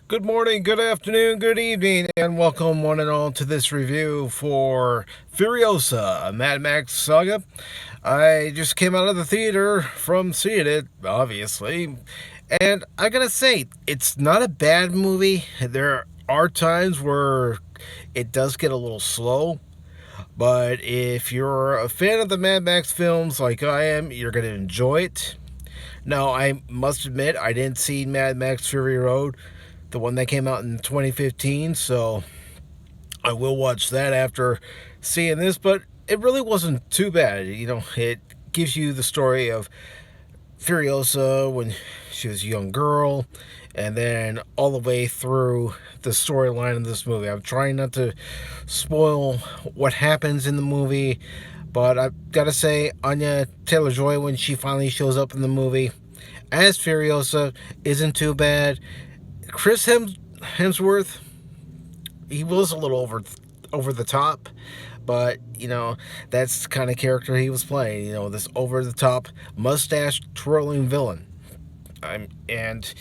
Good morning, good afternoon, good evening, and welcome one and all to this review for Furiosa, a Mad Max Saga. I just came out of the theater from seeing it, obviously, and I gotta say, it's not a bad movie. There are times where it does get a little slow, but if you're a fan of the Mad Max films like I am, you're gonna enjoy it. Now, I must admit, I didn't see Mad Max Fury Road, the one that came out in 2015, so I will watch that after seeing this, but it really wasn't too bad. It gives you the story of Furiosa when she was a young girl, and then all the way through the storyline of this movie. I'm trying not to spoil what happens in the movie, but I've got to say, Anya Taylor Joy, when she finally shows up in the movie as Furiosa, isn't too bad. Chris Hemsworth, he was a little over the top, but that's the kind of character he was playing. This over the top mustache twirling villain. And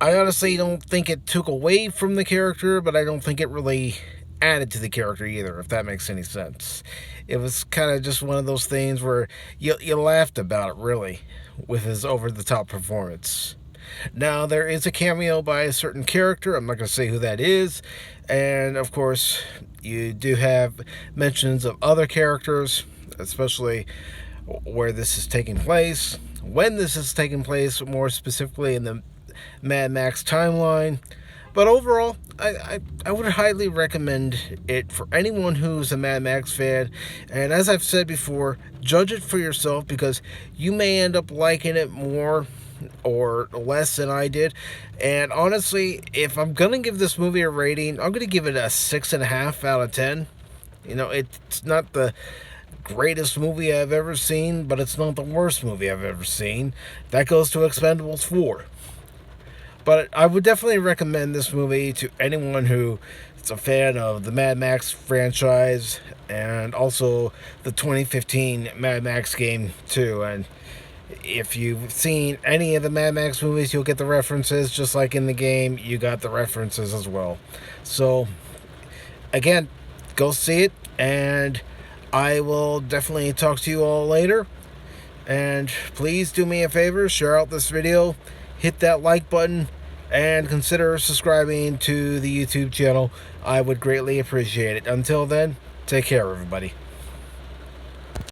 I honestly don't think it took away from the character, but I don't think it really added to the character either, if that makes any sense. It was kind of just one of those things where you laughed about it, really, with his over the top performance. Now, there is a cameo by a certain character. I'm not going to say who that is. And, of course, you do have mentions of other characters, especially where this is taking place, when this is taking place, more specifically in the Mad Max timeline. But overall, I would highly recommend it for anyone who's a Mad Max fan. And as I've said before, judge it for yourself, because you may end up liking it more or less than I did. And honestly, if I'm gonna give this movie a rating, I'm gonna give it a 6.5 out of 10. It's not the greatest movie I've ever seen, but it's not the worst movie I've ever seen. That goes to Expendables 4. But I would definitely recommend this movie to anyone who is a fan of the Mad Max franchise, and also the 2015 Mad Max game too. And if you've seen any of the Mad Max movies, you'll get the references. Just like in the game, you got the references as well. So, again, go see it, and I will definitely talk to you all later. And please do me a favor, share out this video, hit that like button, and consider subscribing to the YouTube channel. I would greatly appreciate it. Until then, take care, everybody.